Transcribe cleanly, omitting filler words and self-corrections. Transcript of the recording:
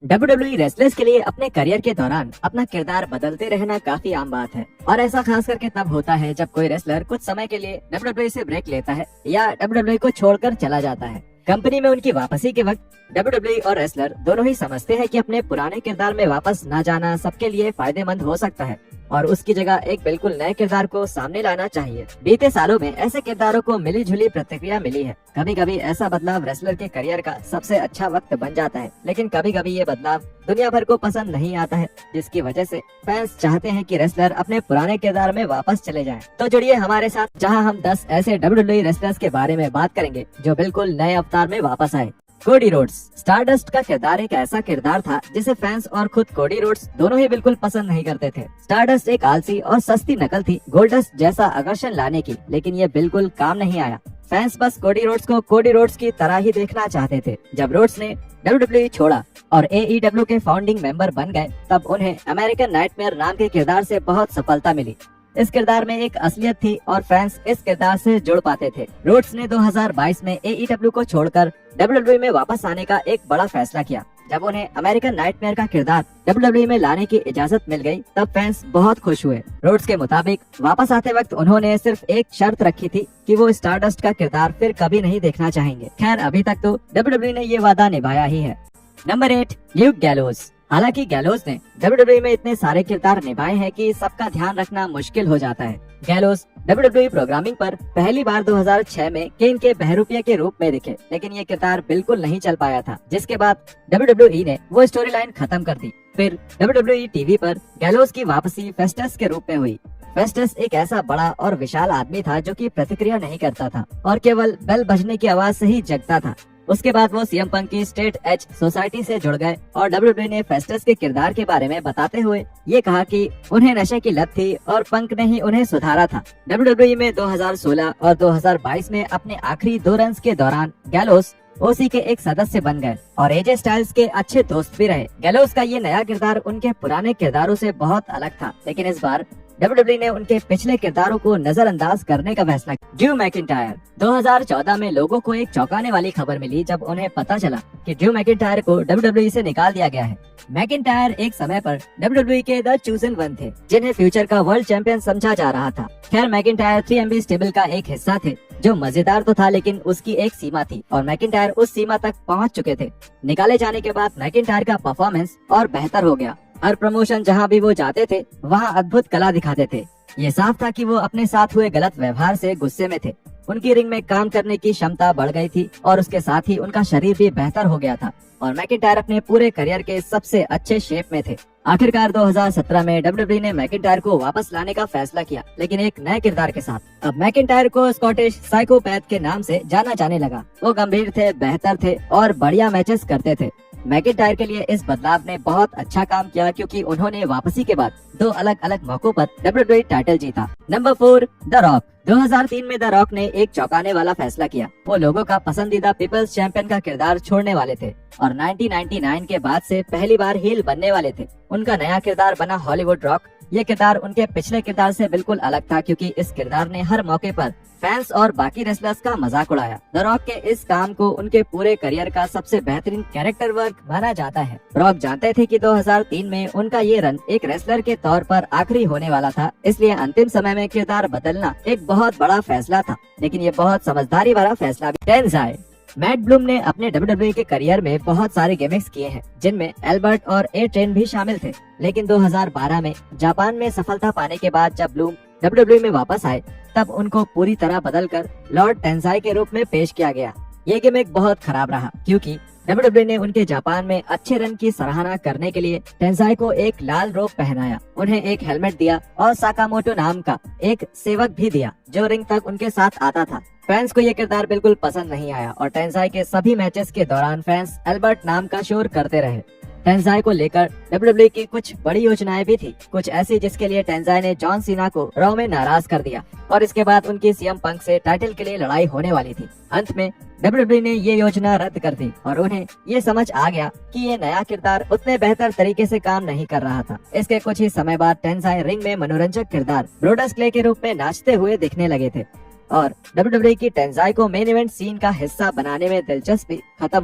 WWE wrestlers के लिए अपने करियर के दौरान अपना किरदार बदलते रहना काफी आम बात है और ऐसा खास करके तब होता है जब कोई रेसलर कुछ समय के लिए WWE से ब्रेक लेता है या WWE को छोड़कर चला जाता है। कंपनी में उनकी वापसी के वक्त WWE और रेसलर दोनों ही समझते हैं कि अपने पुराने किरदार में वापस न जाना सबके लिए फायदेमंद हो सकता है और उसकी जगह एक बिल्कुल नए किरदार को सामने लाना चाहिए। बीते सालों में ऐसे किरदारों को मिली जुली प्रतिक्रिया मिली है। कभी कभी ऐसा बदलाव रेसलर के करियर का सबसे अच्छा वक्त बन जाता है, लेकिन कभी कभी ये बदलाव दुनिया भर को पसंद नहीं आता है, जिसकी वजह से फैंस चाहते हैं कि रेसलर अपने पुराने किरदार में वापस चले जाएं। तो जुड़िए हमारे साथ, जहां हम 10 ऐसे WWE रेसलर्स के बारे में बात करेंगे जो बिल्कुल नए अवतार में वापस आए। Cody Rhodes. स्टारडस्ट का किरदार एक ऐसा किरदार था जिसे फैंस और खुद कोडी रोड्स दोनों ही बिल्कुल पसंद नहीं करते थे। स्टारडस्ट एक आलसी और सस्ती नकल थी गोल्डस्ट जैसा आकर्षण लाने की, लेकिन ये बिल्कुल काम नहीं आया। फैंस बस कोडी रोड्स को कोडी रोड्स की तरह ही देखना चाहते थे। जब रोड्स ने WWE छोड़ा और AEW के फाउंडिंग मेंबर बन गए, तब उन्हें अमेरिकन नाइटमेयर नाम के किरदार से बहुत सफलता मिली। इस किरदार में एक असलियत थी और फैंस इस किरदार से जुड़ पाते थे। रोड्स ने 2022 में AEW को छोड़कर WWE में वापस आने का एक बड़ा फैसला किया। जब उन्हें अमेरिकन नाइटमेयर का किरदार WWE में लाने की इजाजत मिल गई, तब फैंस बहुत खुश हुए। रोड्स के मुताबिक वापस आते वक्त उन्होंने सिर्फ एक शर्त रखी थी कि वो स्टारडस्ट का किरदार फिर कभी नहीं देखना चाहेंगे। खैर, अभी तक तो WWE ने ये वादा निभाया ही है। Number 8, Luke गैलोज। हालांकि गैलोज ने WWE में इतने सारे किरदार निभाए हैं कि सबका ध्यान रखना मुश्किल हो जाता है। गैलोज WWE प्रोग्रामिंग पर पहली बार 2006 में केन के बहरूपिया के रूप में दिखे, लेकिन ये किरदार बिल्कुल नहीं चल पाया था, जिसके बाद WWE ने वो स्टोरी लाइन खत्म कर दी। फिर WWE टीवी पर गैलोज की वापसी फेस्टस के रूप में हुई। फेस्टस एक ऐसा बड़ा और विशाल आदमी था जो कि प्रतिक्रिया नहीं करता था और केवल बेल बजने की आवाज से ही जगता था। उसके बाद वो CM पंक की स्ट्रेट एज सोसाइटी से जुड़ गए और WWE ने फेस्टस के किरदार के बारे में बताते हुए ये कहा कि उन्हें नशे की लत थी और पंक ने ही उन्हें सुधारा था। WWE में 2016 और 2022 में अपने आखिरी 2 रन्स के दौरान गैलोस OC के एक सदस्य बन गए और AJ स्टाइल्स के अच्छे दोस्त भी रहे। गैलोस का ये नया किरदार उनके पुराने किरदारों से बहुत अलग था, लेकिन इस बार WWE ने उनके पिछले किरदारों को नजरअंदाज करने का फैसला किया। Drew McIntyre. 2014 में लोगों को एक चौंकाने वाली खबर मिली जब उन्हें पता चला कि ड्रू मैकिंटायर को WWE से निकाल दिया गया है। मैकिंटायर एक समय पर WWE के द चूजन वन थे, जिन्हें फ्यूचर का वर्ल्ड चैंपियन समझा जा रहा था। खैर, मैकिंटायर 3MB स्टेबल का एक हिस्सा थे, जो मजेदार तो था, लेकिन उसकी एक सीमा थी और मैकिंटायर उस सीमा तक पहुंच चुके थे। निकाले जाने के बाद मैकिंटायर का परफॉर्मेंस और बेहतर हो गया। हर प्रमोशन जहां भी वो जाते थे, वहां अद्भुत कला दिखाते थे। ये साफ था कि वो अपने साथ हुए गलत व्यवहार से गुस्से में थे। उनकी रिंग में काम करने की क्षमता बढ़ गई थी और उसके साथ ही उनका शरीर भी बेहतर हो गया था और मैकिंटायर अपने पूरे करियर के सबसे अच्छे शेप में थे। आखिरकार 2017 में WWE ने मैकिंटायर को वापस लाने का फैसला किया, लेकिन एक नए किरदार के साथ। अब मैकिंटायर को स्कॉटिश साइकोपैथ के नाम से जाना जाने लगा। वो गंभीर थे, बेहतर थे और बढ़िया मैचेस करते थे। मैकिंटायर के लिए इस बदलाव ने बहुत अच्छा काम किया, क्योंकि उन्होंने वापसी के बाद 2 अलग अलग मौकों पर WWE टाइटल जीता। Number 4, the rock. 2003 में द रॉक ने एक चौंकाने वाला फैसला किया। वो लोगों का पसंदीदा पीपल्स चैंपियन का किरदार छोड़ने वाले थे और 1999 के बाद से पहली बार हील बनने वाले थे। उनका नया किरदार बना हॉलीवुड रॉक। ये किरदार उनके पिछले किरदार से बिल्कुल अलग था, क्योंकि इस किरदार ने हर मौके पर फैंस और बाकी रेसलर्स का मजाक उड़ाया। द रॉक के इस काम को उनके पूरे करियर का सबसे बेहतरीन कैरेक्टर वर्क माना जाता है। रॉक जानते थे कि 2003 में उनका ये रन एक रेसलर के तौर पर आखिरी होने वाला था, इसलिए अंतिम समय में किरदार बदलना एक बहुत बड़ा फैसला था, लेकिन ये बहुत समझदारी वाला फैसला भी। टेंजाई। मैट ब्लूम ने अपने WWE के करियर में बहुत सारे गिमिक्स किए हैं, जिनमें एल्बर्ट और A-Train भी शामिल थे, लेकिन 2012 में जापान में सफलता पाने के बाद जब ब्लूम WWE में वापस आए, तब उनको पूरी तरह बदलकर लॉर्ड टेंजाई के रूप में पेश किया गया। ये गिमिक बहुत खराब रहा, क्योंकि WWE ने उनके जापान में अच्छे रन की सराहना करने के लिए टेंजाई को एक लाल रोब पहनाया, उन्हें एक हेलमेट दिया और साकामोटो नाम का एक सेवक भी दिया, जो रिंग तक उनके साथ आता था। फैंस को ये किरदार बिल्कुल पसंद नहीं आया और टेंजाई के सभी मैचेस के दौरान फैंस एल्बर्ट नाम का शोर करते रहे। टेंजाई को लेकर WWE की कुछ बड़ी योजनाएं भी थी, कुछ ऐसी जिसके लिए टेंजाई ने जॉन सीना को रॉ में नाराज कर दिया और इसके बाद उनकी CM पंक से टाइटल के लिए लड़ाई होने वाली थी। अंत में WWE ने ये योजना रद्द कर दी और उन्हें ये समझ आ गया कि ये नया किरदार उतने बेहतर तरीके से काम नहीं कर रहा था। इसके कुछ ही समय बाद टेंजाई रिंग में मनोरंजक किरदार ब्रोडस क्ले के रूप में नाचते हुए दिखने लगे थे और WWE की टेंजाई को मेन इवेंट सीन का हिस्सा बनाने में दिलचस्पी खत्म